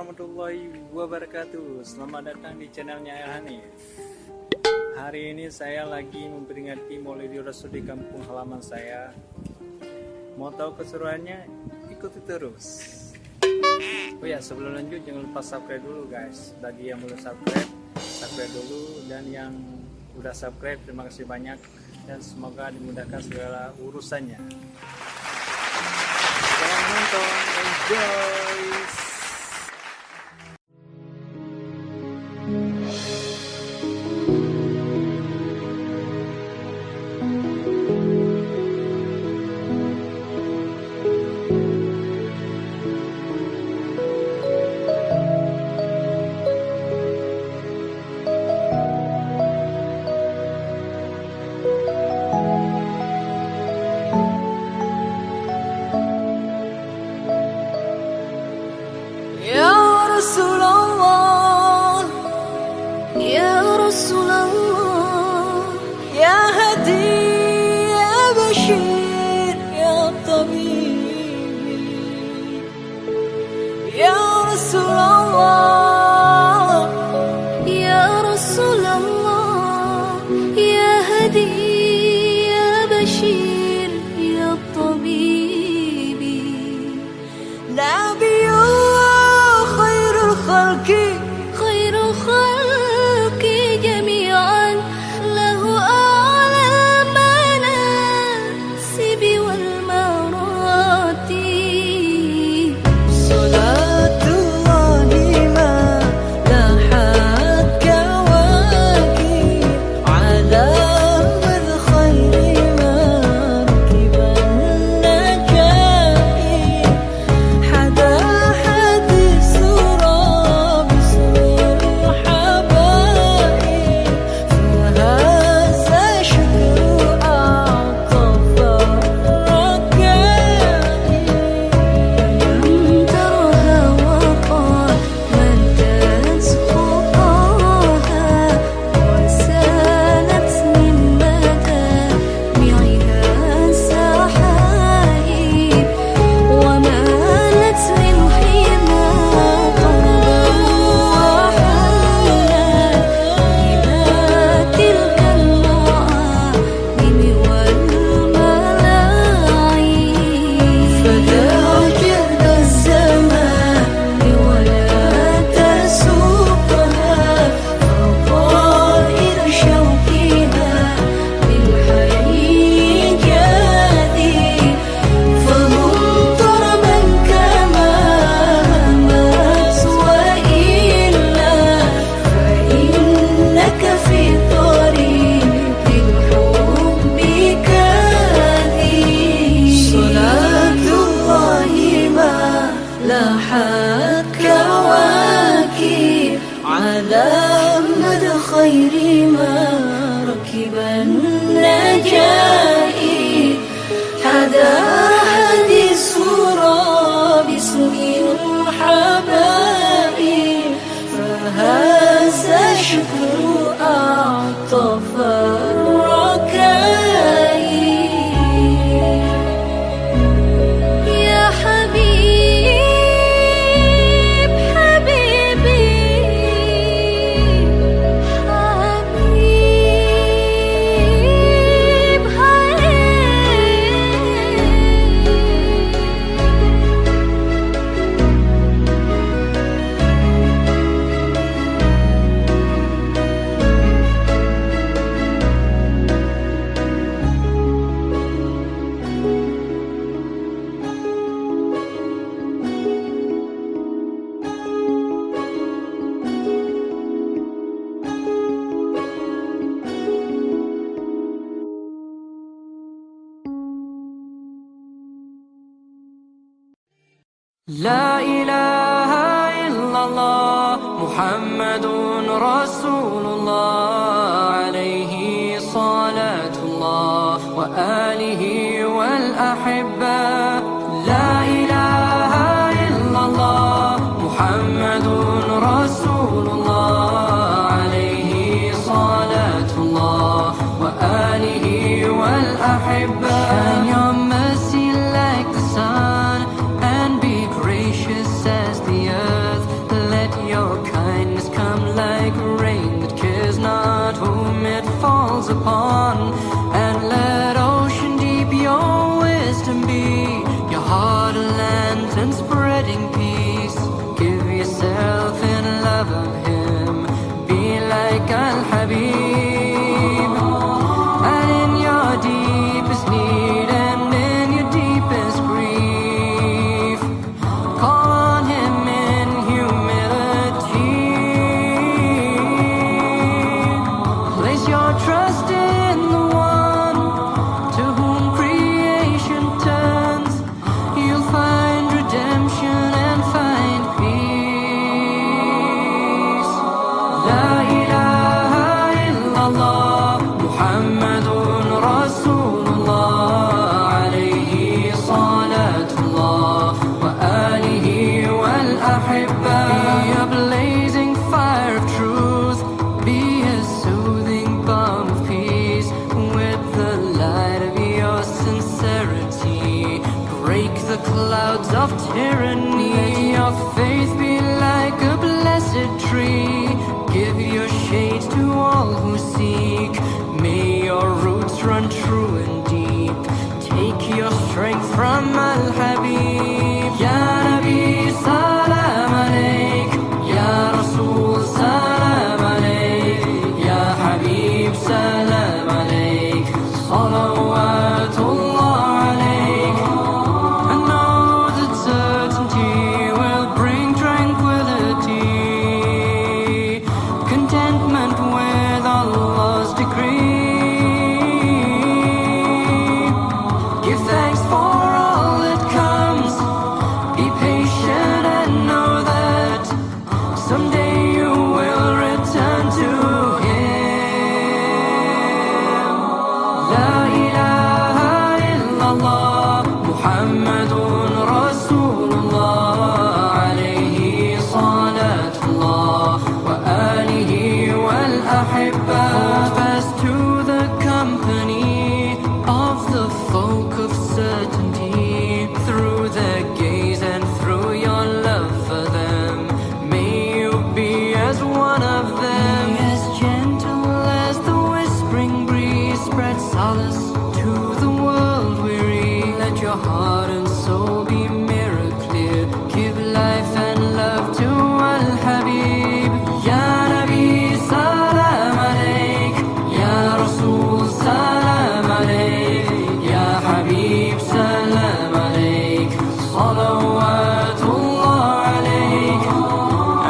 warahmatullahi wabarakatuh. Selamat datang di channelnya El Hanif. Hari ini saya lagi memperingati Maulidul Rasul di kampung halaman saya. Mau tahu keseruannya? Ikuti terus. Oh ya, sebelum lanjut jangan lupa subscribe dulu guys. Bagi yang belum subscribe, subscribe dulu. Dan yang udah subscribe, terima kasih banyak. Dan semoga dimudahkan segala urusannya. Selamat menonton, enjoy. رسول الله يا هدي يا بشير يا طبيبي يا رسول الله يا رسول الله يا هدي يا بشير يا طبيبي نبي خير الخلق خير الخلق جميعا له أعلى المناسب والمراتب صلاة الله ما لاحت كواكب على من خير ما ركب النجائب حدا حديث رب سوير حبائب فهذا شكر أعطف الركائب فلم ترها وقال من تسقطها وسالت من مدامعها سحائب ومالت للحمى قربا وحنان إلى تلك المعالم والملاعين فذاك الزمان ولا تسوقها فطائر شوقها للحي جادي فممطر من كما همت وإلا فإنك في طريق الحب كاذب صلاة الله ما لاحت كواكب على مدى خير ما ركب النجائب حدا حديث باسم الحبائب فهذا شكر أعطف الركائب يا حبيب حبيبي حبيب لا إله إلا الله محمد رسول الله عليه صلاة الله وآله والأحبة لا إله إلا الله محمد رسول الله عليه صلاة الله وآله والأحبة Shine your mercy like the sun and be gracious as the earth, the calls upon. And let ocean deep your wisdom be, your heart a lantern spreading peace. Give yourself in love of him, be like Al-Habib. And in your deepest need and in your deepest grief, call on him in humility. Place your trust in the one to whom creation turns. You'll find redemption and find peace. La ilaha illallah Muhammadun Rasulullah, alayhi salatullah wa alihi wal ahibba. Be a blazing fire of truth, be a soothing balm of peace. With the light of your sincerity, break the clouds of tyranny. Let your faith be like a blessed tree, give your shade to all who seek. May your roots run true and deep, take your strength from Al-Habib. Ya Nabi salam alayk, Ya Rasul salam alayk, Ya Habib salam alayk, salawatullah alayk. I know that certainty will bring tranquility, contentment with Allah's decree. Give thanks for all that comes, be patient and know that someday you will return to him. La ilaha illallah Muhammadun Rasulullah, alayhi salatullah wa alihi wal ahibba. Hold fast to the company of the folk of certainty, through their gaze and through your love for them. May you be as one of them, as gentle as the whispering breeze, spread solace to the world weary. Let your heart and soul be mirror clear, give life and love to Al-Habib. Ya Nabi salam alayk, Ya Rasul salam alayk, Ya Habib salam alayk, salawatullah alayk.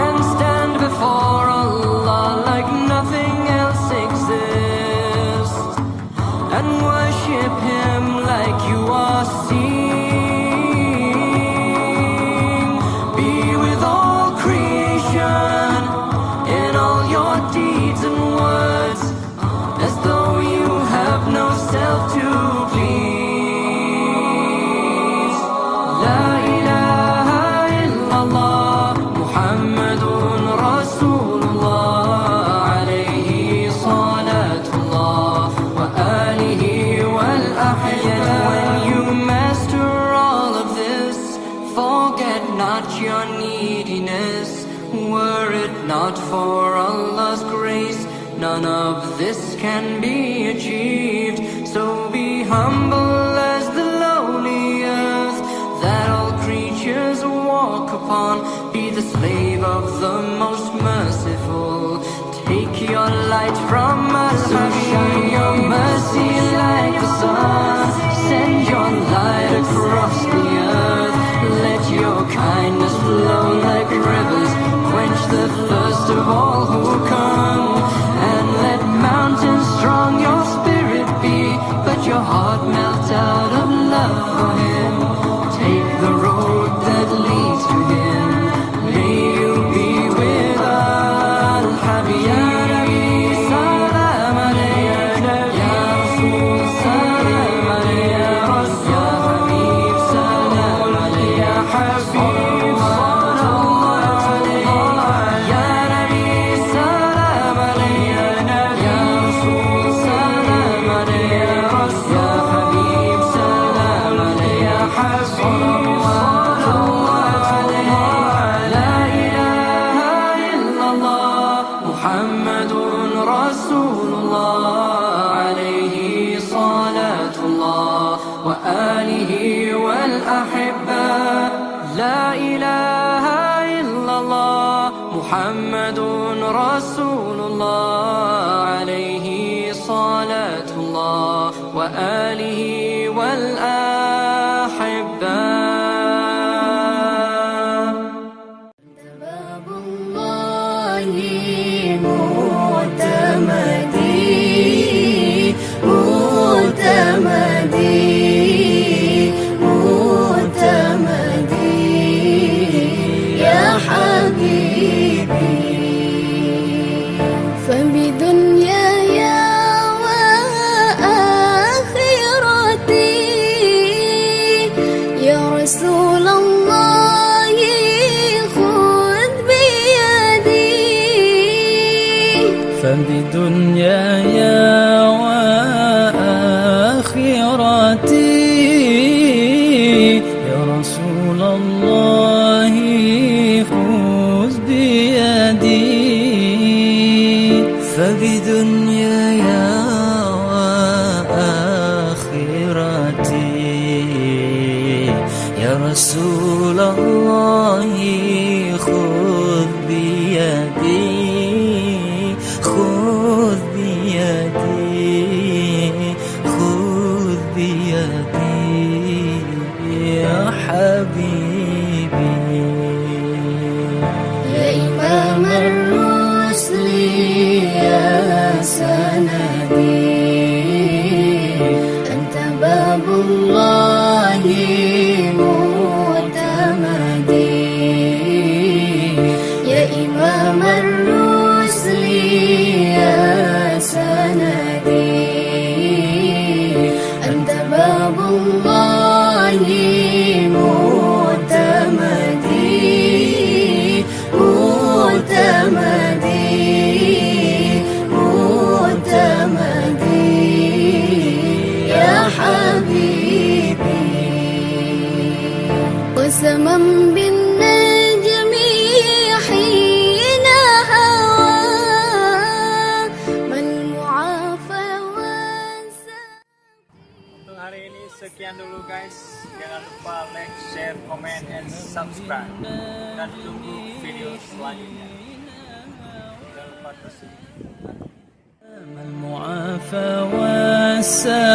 And stand before Allah like nothing else exists, and worship him like you are seeing. Be with all creation in all your deeds and words, as though you have no self to please. La ilaha illallah Muhammadun Rasulullah, alayhi salatullah wa alihi wal ahibba. When you master all of this, forget not your neediness. Were it not for Allah's grace, none of this can be achieved. So be humble as the lowly earth that all creatures walk upon. Be the slave of the most merciful. Take your light from Al-Habib. Shine your mercy like the sun. Send your light across the earth. Let your kindness flow like rivers, quench the thirst of all who come. And let mountains strong your spirit be, but your heart melt out of love for him. Take the road that leads to him. May you be with Al-Habib. Ya Nabi salam alayk, Ya Rasul salam alayk, Ya Habib salam alayk, Ya Habib salawatullah alayk. Ya Nabi salam alayk, Ya Rasul salam رسول الله عليه صلاة الله وآله والأحباء. باب الله معتمدي يا حبيبي، فبدنياي وآخرتي يا رسول الله خذ بيدي. فبدنياي وآخرتي يا رسول الله خذ بيدي. فبدنياي وآخرتي يا رسول الله خذ بيدي، خذ بيدي، خذ بيدي يا حبيبي. يا إمام الرسل يا سندي، أنت باب الله معتمدي. يا إمام الرسل يا سندي، أنت باب الله معتمدي، يا حبيبي. قسما بالنجم حين هوى من معافى Untuk hari ini sekian dulu guys. Jangan lupa like, share, comment, and subscribe. Dan tunggu video selanjutnya. Jangan lupa terus. المعافى والسلام